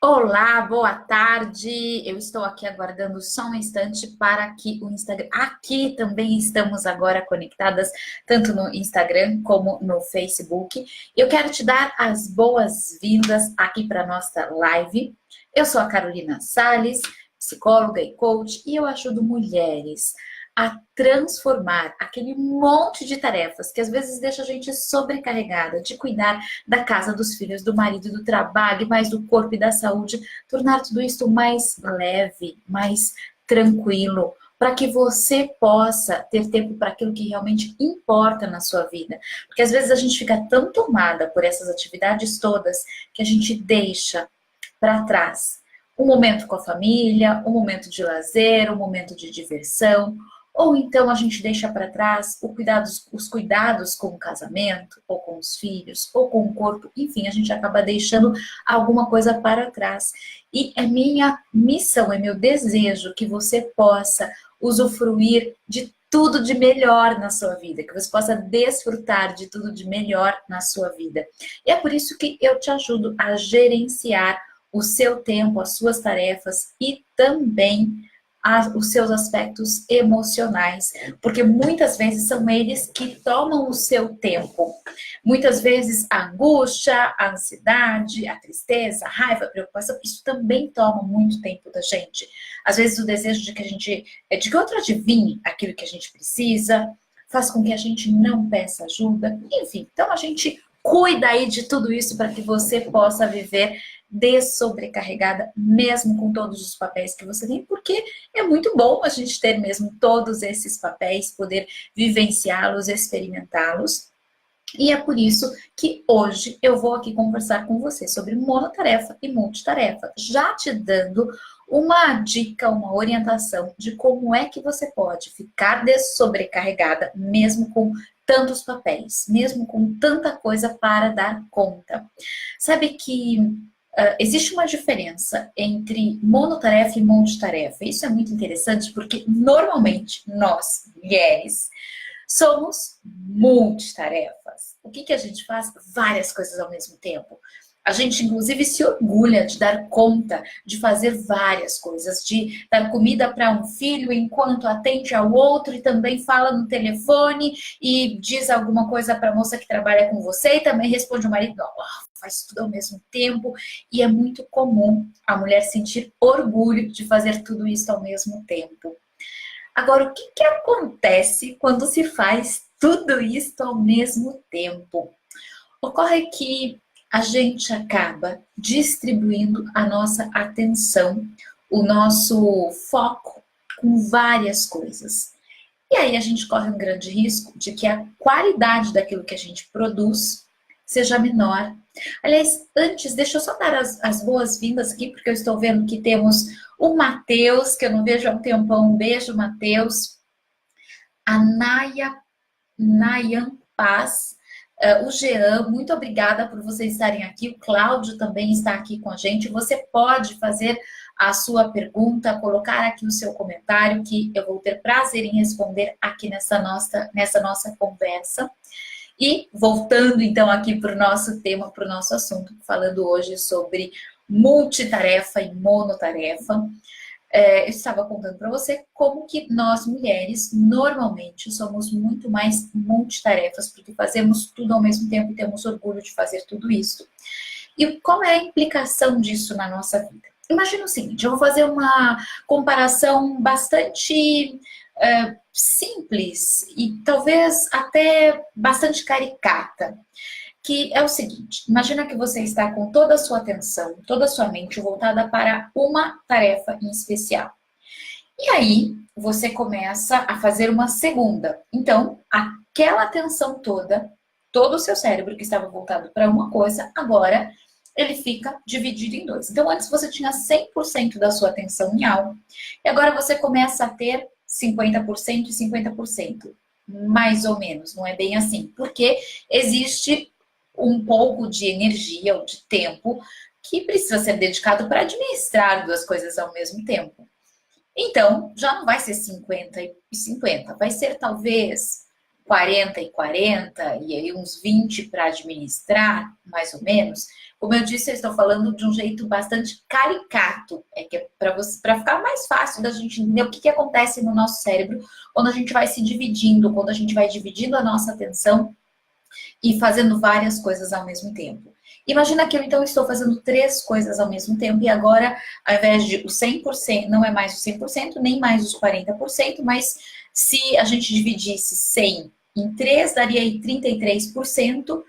Olá, boa tarde. Eu estou aqui aguardando só um instante para que o Instagram. Aqui também estamos agora conectadas, tanto no Instagram como no Facebook. Eu quero te dar as boas-vindas aqui para a nossa live. Eu sou a Carolina Sales, psicóloga e coach, e eu ajudo mulheres a transformar aquele monte de tarefas que às vezes deixa a gente sobrecarregada de cuidar da casa, dos filhos, do marido, do trabalho, mais do corpo e da saúde, tornar tudo isso mais leve, mais tranquilo, para que você possa ter tempo para aquilo que realmente importa na sua vida. Porque às vezes a gente fica tão tomada por essas atividades todas que a gente deixa para trás um momento com a família, um momento de lazer, um momento de diversão, ou então a gente deixa para trás os cuidados com o casamento, ou com os filhos, ou com o corpo, enfim, a gente acaba deixando alguma coisa para trás. E é minha missão, é meu desejo que você possa usufruir de tudo de melhor na sua vida, que você possa desfrutar de tudo de melhor na sua vida. E é por isso que eu te ajudo a gerenciar o seu tempo, as suas tarefas e também os seus aspectos emocionais, porque muitas vezes são eles que tomam o seu tempo. Muitas vezes a angústia, a ansiedade, a tristeza, a raiva, a preocupação, isso também toma muito tempo da gente. Às vezes o desejo de que outro adivinhe aquilo que a gente precisa, faz com que a gente não peça ajuda, enfim. Então a gente cuida aí de tudo isso para que você possa viver dessobrecarregada, mesmo com todos os papéis que você tem, porque é muito bom a gente ter mesmo todos esses papéis, poder vivenciá-los, experimentá-los. E é por isso que hoje eu vou aqui conversar com você sobre monotarefa e multitarefa, já te dando uma dica, uma orientação de como é que você pode ficar dessobrecarregada, mesmo com tantos papéis, mesmo com tanta coisa para dar conta. Sabe que existe uma diferença entre monotarefa e multitarefa. Isso é muito interessante porque normalmente nós, mulheres, somos multitarefas. O que a gente faz? Várias coisas ao mesmo tempo. A gente, inclusive, se orgulha de dar conta de fazer várias coisas, de dar comida para um filho enquanto atende ao outro e também fala no telefone e diz alguma coisa para a moça que trabalha com você e também responde o marido, faz tudo ao mesmo tempo. E é muito comum a mulher sentir orgulho de fazer tudo isso ao mesmo tempo. Agora, o que acontece quando se faz tudo isso ao mesmo tempo? Ocorre que a gente acaba distribuindo a nossa atenção, o nosso foco com várias coisas. E aí a gente corre um grande risco de que a qualidade daquilo que a gente produz seja menor. Aliás, antes, deixa eu só dar as boas-vindas aqui, porque eu estou vendo que temos o Matheus, que eu não vejo há um tempão. Um beijo, Matheus. A Nayan Paz. O Jean, muito obrigada por vocês estarem aqui. O Cláudio também está aqui com a gente. Você pode fazer a sua pergunta, colocar aqui o seu comentário, que eu vou ter prazer em responder aqui nessa nossa conversa. E voltando então aqui para o nosso tema, para o nosso assunto, falando hoje sobre multitarefa e monotarefa. Eu estava contando para você como que nós mulheres normalmente somos muito mais multitarefas, porque fazemos tudo ao mesmo tempo e temos orgulho de fazer tudo isso. E qual é a implicação disso na nossa vida? Imagina o seguinte, eu vou fazer uma comparação bastante simples e talvez até bastante caricata, que é o seguinte, imagina que você está com toda a sua atenção, toda a sua mente voltada para uma tarefa em especial. E aí, você começa a fazer uma segunda. Então, aquela atenção toda, todo o seu cérebro que estava voltado para uma coisa, agora ele fica dividido em dois. Então, antes você tinha 100% da sua atenção em algo, e agora você começa a ter 50% e 50%. Mais ou menos, não é bem assim. Porque existe um pouco de energia ou de tempo que precisa ser dedicado para administrar duas coisas ao mesmo tempo. Então, já não vai ser 50 e 50, vai ser talvez 40 e 40, e aí uns 20 para administrar, mais ou menos, Como eu disse, eu estou falando de um jeito bastante caricato, que é para ficar mais fácil da gente entender o que acontece no nosso cérebro quando a gente vai se dividindo, quando a gente vai dividindo a nossa atenção e fazendo várias coisas ao mesmo tempo. Imagina que eu então estou fazendo 3 coisas ao mesmo tempo e agora, ao invés de o 100%, não é mais o 100%, nem mais os 40%, mas se a gente dividisse 100 em 3, daria aí 33%,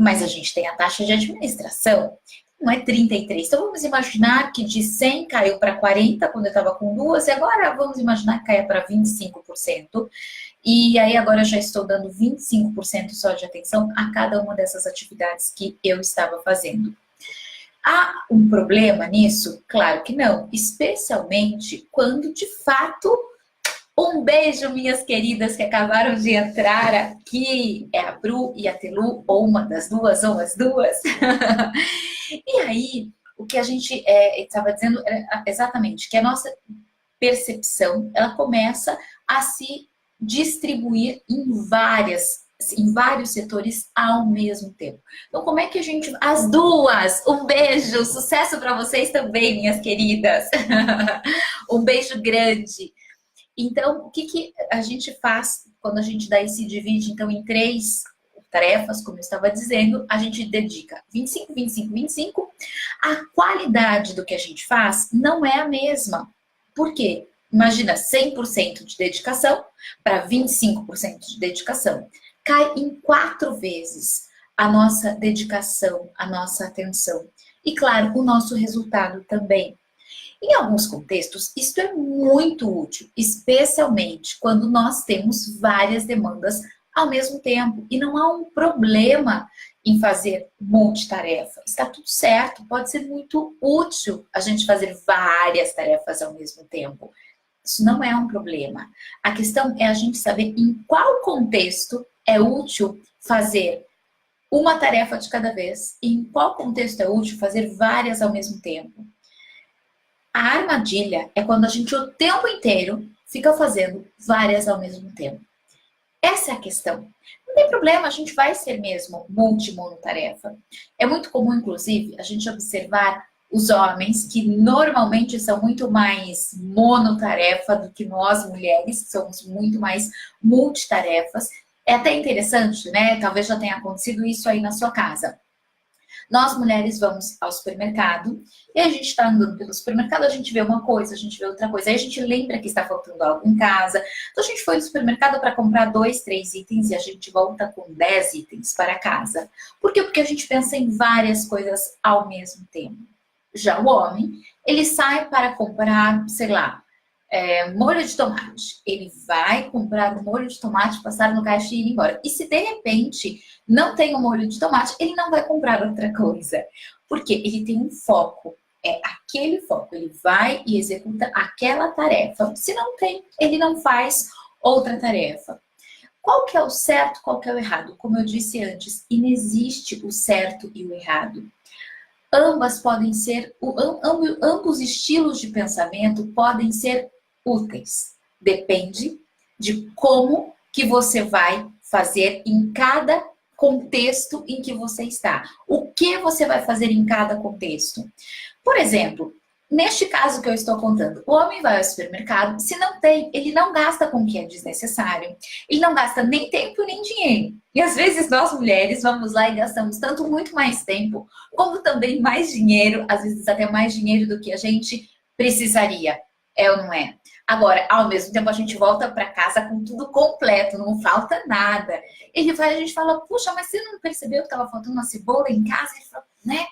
mas a gente tem a taxa de administração, não é 33. Então vamos imaginar que de 100 caiu para 40 quando eu estava com 2, e agora vamos imaginar que caia para 25%. E aí agora eu já estou dando 25% só de atenção a cada uma dessas atividades que eu estava fazendo. Há um problema nisso? Claro que não, especialmente quando de fato... Um beijo, minhas queridas que acabaram de entrar aqui, é a Bru e a Telu, ou uma das duas, ou as duas. E aí, o que a gente estava dizendo era exatamente que a nossa percepção, ela começa a se distribuir em vários setores ao mesmo tempo. Então, como é que a gente... As duas! Um beijo! Sucesso para vocês também, minhas queridas! Um beijo grande! Então, o que a gente faz quando a gente daí se divide, então, em 3 tarefas, como eu estava dizendo, a gente dedica 25, 25, 25. A qualidade do que a gente faz não é a mesma. Por quê? Imagina 100% de dedicação para 25% de dedicação. Cai em 4 vezes a nossa dedicação, a nossa atenção. E, claro, o nosso resultado também. Em alguns contextos, isso é muito útil, especialmente quando nós temos várias demandas ao mesmo tempo. E não há um problema em fazer multitarefa. Está tudo certo, pode ser muito útil a gente fazer várias tarefas ao mesmo tempo. Isso não é um problema. A questão é a gente saber em qual contexto é útil fazer uma tarefa de cada vez e em qual contexto é útil fazer várias ao mesmo tempo. A armadilha é quando a gente o tempo inteiro fica fazendo várias ao mesmo tempo. Essa é a questão. Não tem problema, a gente vai ser mesmo multimonotarefa. É muito comum, inclusive, a gente observar os homens que normalmente são muito mais monotarefa do que nós mulheres, que somos muito mais multitarefas. É até interessante, né? Talvez já tenha acontecido isso aí na sua casa. Nós, mulheres, vamos ao supermercado e a gente está andando pelo supermercado, a gente vê uma coisa, a gente vê outra coisa. Aí a gente lembra que está faltando algo em casa. Então, a gente foi no supermercado para comprar 2, 3 itens e a gente volta com 10 itens para casa. Por quê? Porque a gente pensa em várias coisas ao mesmo tempo. Já o homem, ele sai para comprar, sei lá, molho de tomate. Ele vai comprar o molho de tomate, passar no caixa e ir embora. E se de repente não tem o molho de tomate, ele não vai comprar outra coisa. Porque ele tem um foco. É aquele foco. Ele vai e executa aquela tarefa. Se não tem, ele não faz outra tarefa. Qual que é o certo, qual que é o errado? Como eu disse antes, inexiste o certo e o errado. Ambas podem ser, ambos estilos de pensamento podem ser úteis. Depende de como que você vai fazer em cada contexto em que você está. O que você vai fazer em cada contexto? Por exemplo, neste caso que eu estou contando, o homem vai ao supermercado, se não tem, ele não gasta com o que é desnecessário. Ele não gasta nem tempo nem dinheiro. E às vezes nós mulheres vamos lá e gastamos tanto muito mais tempo, como também mais dinheiro, às vezes até mais dinheiro do que a gente precisaria. É ou não é? Agora, ao mesmo tempo, a gente volta para casa com tudo completo, não falta nada. Ele vai, a gente fala, puxa, mas você não percebeu que estava faltando uma cebola em casa? Ele fala, né?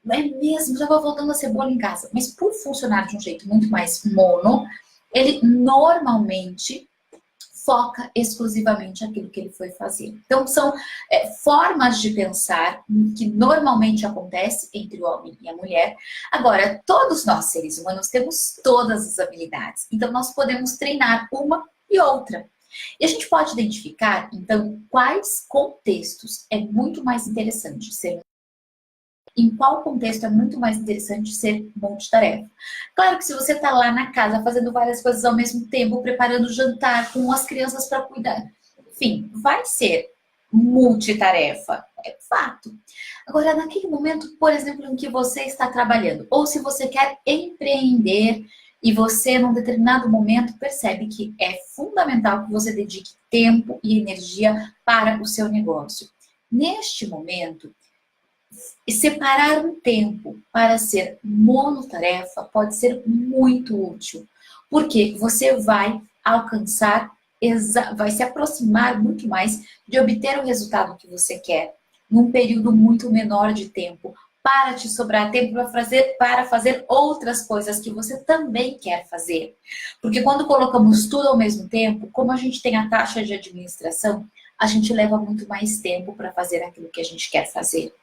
É mesmo, já estava faltando uma cebola em casa. Mas por funcionar de um jeito muito mais mono, ele normalmente foca exclusivamente aquilo que ele foi fazer. Então, são formas de pensar que normalmente acontece entre o homem e a mulher. Agora, todos nós, seres humanos, temos todas as habilidades. Então, nós podemos treinar uma e outra. E a gente pode identificar, então, quais contextos é muito mais interessante ser em qual contexto é muito mais interessante ser multitarefa. Claro que se você está lá na casa fazendo várias coisas ao mesmo tempo, preparando jantar com as crianças para cuidar, enfim, vai ser multitarefa. É fato. Agora, naquele momento, por exemplo, em que você está trabalhando, ou se você quer empreender e você, num determinado momento, percebe que é fundamental que você dedique tempo e energia para o seu negócio. Neste momento, separar um tempo para ser monotarefa pode ser muito útil, porque você vai alcançar, vai se aproximar muito mais de obter o resultado que você quer, num período muito menor de tempo, para te sobrar tempo para fazer outras coisas que você também quer fazer. Porque quando colocamos tudo ao mesmo tempo, como a gente tem a taxa de administração, a gente leva muito mais tempo para fazer aquilo que a gente quer fazer.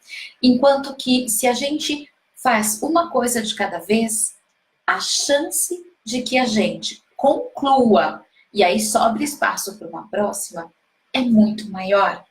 Enquanto que se a gente faz uma coisa de cada vez, a chance de que a gente conclua e aí sobre espaço para uma próxima é muito maior.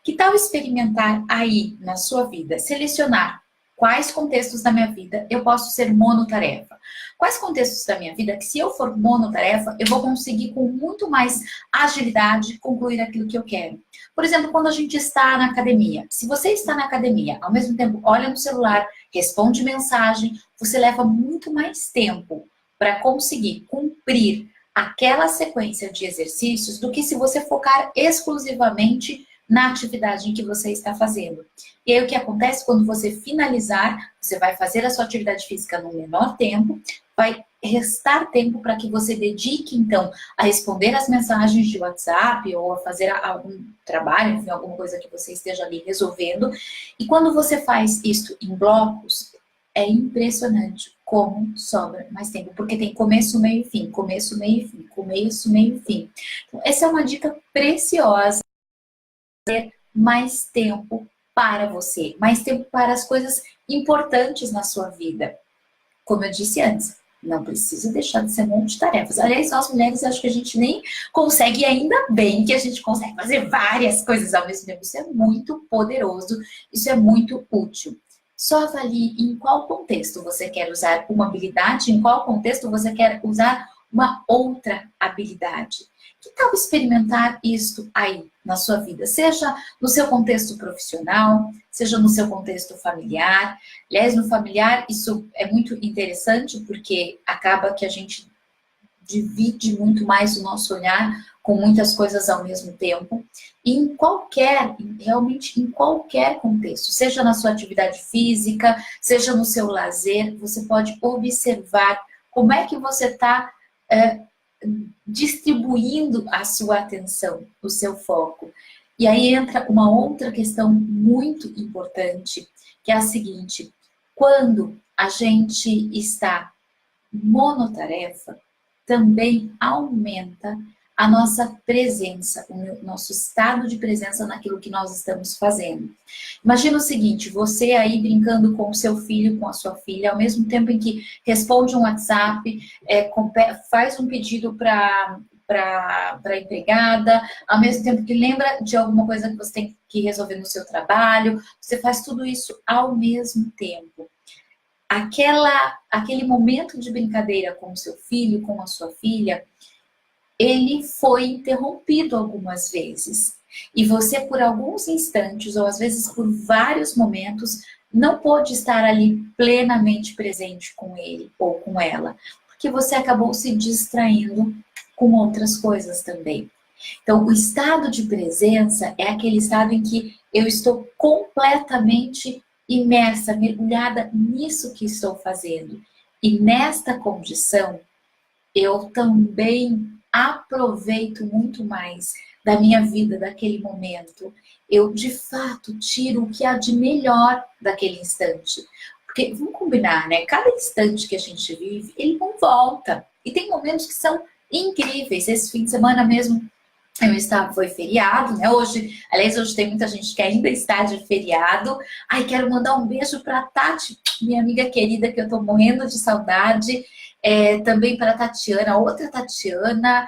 Que tal experimentar aí na sua vida, selecionar quais contextos da minha vida eu posso ser monotarefa? Quais contextos da minha vida que se eu for monotarefa, eu vou conseguir com muito mais agilidade concluir aquilo que eu quero? Por exemplo, quando a gente está na academia. Se você está na academia, ao mesmo tempo olha no celular, responde mensagem, você leva muito mais tempo para conseguir cumprir aquela sequência de exercícios do que se você focar exclusivamente na atividade em que você está fazendo. E aí o que acontece quando você finalizar, você vai fazer a sua atividade física no menor tempo, vai restar tempo para que você dedique, então, a responder as mensagens de WhatsApp ou a fazer algum trabalho, enfim, alguma coisa que você esteja ali resolvendo. E quando você faz isso em blocos, é impressionante como sobra mais tempo, porque tem começo, meio e fim, começo, meio e fim, começo, meio e fim. Então, essa é uma dica preciosa. Ter mais tempo para você, mais tempo para as coisas importantes na sua vida. Como eu disse antes, não precisa deixar de ser multitarefas. Aliás, nós mulheres, acho que a gente nem consegue, e ainda bem que a gente consegue fazer várias coisas ao mesmo tempo. Isso é muito poderoso, isso é muito útil. Só avalie em qual contexto você quer usar uma habilidade, em qual contexto você quer usar uma outra habilidade. Que tal experimentar isto aí na sua vida? Seja no seu contexto profissional, seja no seu contexto familiar. Aliás, no familiar isso é muito interessante porque acaba que a gente divide muito mais o nosso olhar com muitas coisas ao mesmo tempo. E em qualquer, realmente em qualquer contexto, seja na sua atividade física, seja no seu lazer, você pode observar como é que você está distribuindo a sua atenção, o seu foco. E aí entra uma outra questão muito importante, que é a seguinte: quando a gente está monotarefa, também aumenta a nossa presença, o nosso estado de presença naquilo que nós estamos fazendo. Imagina o seguinte, você aí brincando com o seu filho, com a sua filha, ao mesmo tempo em que responde um WhatsApp, faz um pedido para a empregada, ao mesmo tempo que lembra de alguma coisa que você tem que resolver no seu trabalho, você faz tudo isso ao mesmo tempo. Aquele momento de brincadeira com o seu filho, com a sua filha, ele foi interrompido algumas vezes. E você, por alguns instantes, ou às vezes por vários momentos, não pôde estar ali plenamente presente com ele ou com ela, porque você acabou se distraindo com outras coisas também. Então, o estado de presença é aquele estado em que eu estou completamente imersa, mergulhada nisso que estou fazendo. E nesta condição, eu também aproveito muito mais da minha vida, daquele momento. Eu, de fato, tiro o que há de melhor daquele instante. Porque, vamos combinar, né? Cada instante que a gente vive, ele não volta. E tem momentos que são incríveis. Esse fim de semana mesmo, foi feriado, né? Aliás, hoje tem muita gente que ainda está de feriado. Ai, quero mandar um beijo para a Tati, minha amiga querida, que eu estou morrendo de saudade. Também para a Tatiana, outra Tatiana,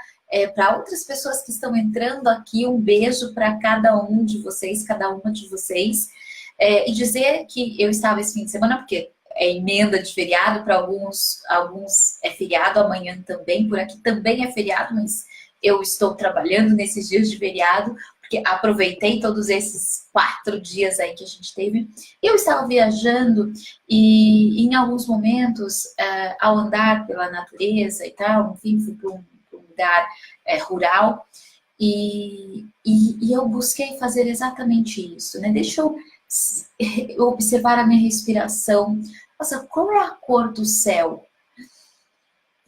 para outras pessoas que estão entrando aqui, um beijo para cada um de vocês, cada uma de vocês. E dizer que eu estava esse fim de semana, porque é emenda de feriado, para alguns é feriado, amanhã também, por aqui também é feriado, mas eu estou trabalhando nesses dias de feriado, porque aproveitei todos esses 4 dias aí que a gente teve. Eu estava viajando e em alguns momentos, ao andar pela natureza e tal, enfim, fui para um lugar rural e eu busquei fazer exatamente isso, né? Deixa eu observar a minha respiração. Nossa, qual é a cor do céu?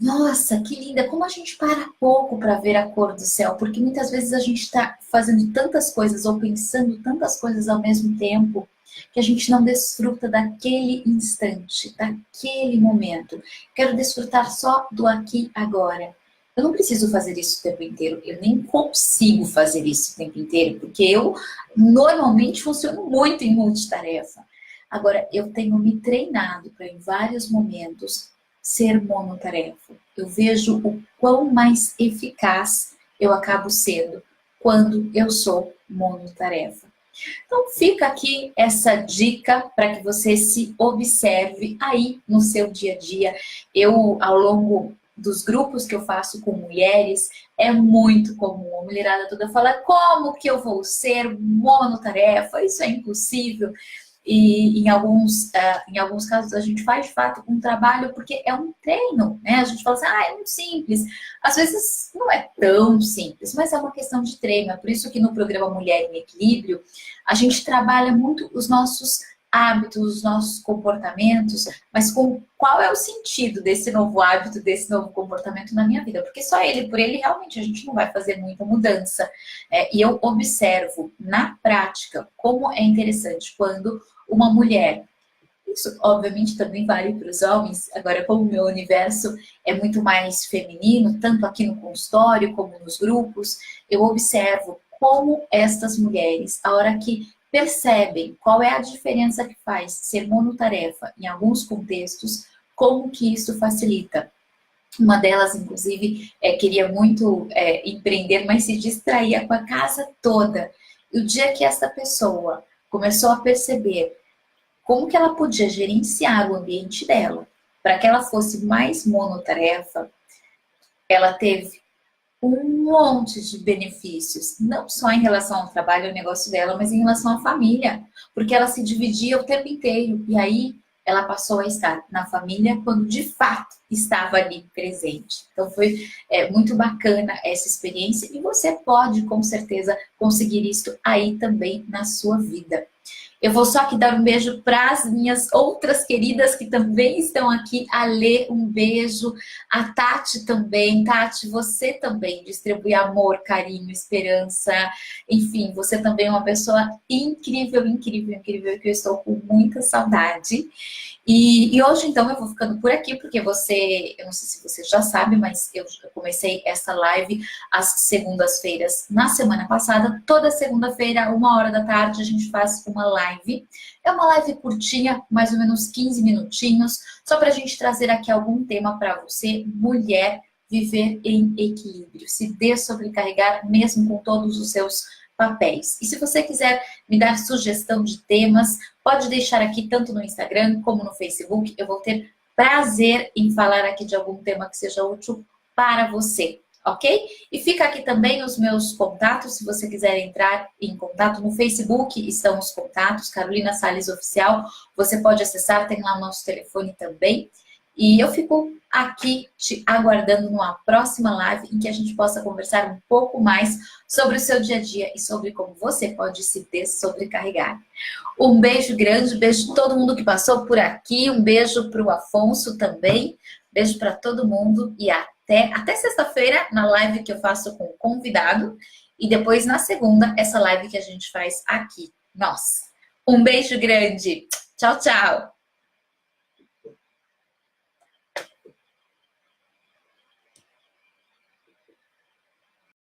Nossa, que linda! Como a gente para pouco para ver a cor do céu, porque muitas vezes a gente está fazendo tantas coisas ou pensando tantas coisas ao mesmo tempo que a gente não desfruta daquele instante, daquele momento. Quero desfrutar só do aqui e agora. Eu não preciso fazer isso o tempo inteiro, eu nem consigo fazer isso o tempo inteiro, porque eu normalmente funciono muito em multitarefa. Agora, eu tenho me treinado para em vários momentos ser monotarefa. Eu vejo o quão mais eficaz eu acabo sendo quando eu sou monotarefa. Então fica aqui essa dica para que você se observe aí no seu dia a dia. Eu, ao longo dos grupos que eu faço com mulheres, é muito comum. A mulherada toda fala, como que eu vou ser monotarefa? Isso é impossível. E em alguns casos a gente faz de fato um trabalho porque é um treino, né? A gente fala assim, é muito simples. Às vezes não é tão simples, mas é uma questão de treino. É por isso que no programa Mulher em Equilíbrio, a gente trabalha muito os nossos hábitos, os nossos comportamentos, mas com qual é o sentido desse novo hábito, desse novo comportamento na minha vida? Porque só ele, por ele, realmente a gente não vai fazer muita mudança. E eu observo na prática como é interessante quando uma mulher, isso obviamente também vale para os homens, agora como o meu universo é muito mais feminino, tanto aqui no consultório como nos grupos, eu observo como estas mulheres, a hora que percebem qual é a diferença que faz ser monotarefa em alguns contextos, como que isso facilita. Uma delas, inclusive, queria muito empreender, mas se distraía com a casa toda. E o dia que essa pessoa começou a perceber como que ela podia gerenciar o ambiente dela para que ela fosse mais monotarefa, ela teve um monte de benefícios, não só em relação ao trabalho e ao negócio dela, mas em relação à família, porque ela se dividia o tempo inteiro, e aí ela passou a estar na família quando de fato estava ali presente. Então foi muito bacana essa experiência, e você pode com certeza conseguir isso aí também na sua vida. Eu vou só aqui dar um beijo para as minhas outras queridas que também estão aqui. A Lê, um beijo. A Tati também. Tati, você também distribui amor, carinho, esperança. Enfim, você também é uma pessoa incrível, incrível, incrível, que eu estou com muita saudade. E hoje, então, eu vou ficando por aqui, porque eu não sei se você já sabe, mas eu comecei essa live às segundas-feiras na semana passada. Toda segunda-feira, 1h da tarde, a gente faz uma live. É uma live curtinha, mais ou menos 15 minutinhos, só para a gente trazer aqui algum tema para você, mulher, viver em equilíbrio, se dessobrecarregar mesmo com todos os seus papéis. E se você quiser me dar sugestão de temas, pode deixar aqui tanto no Instagram como no Facebook. Eu vou ter prazer em falar aqui de algum tema que seja útil para você, ok? E fica aqui também os meus contatos, se você quiser entrar em contato no Facebook, estão os contatos, Carolina Salles Oficial, você pode acessar, tem lá o nosso telefone também. E eu fico aqui te aguardando numa próxima live em que a gente possa conversar um pouco mais sobre o seu dia a dia e sobre como você pode se dessobrecarregar. Um beijo grande, beijo para todo mundo que passou por aqui, um beijo para o Afonso também, beijo para todo mundo e até sexta-feira na live que eu faço com o convidado e depois na segunda essa live que a gente faz aqui. Nossa, um beijo grande, tchau, tchau!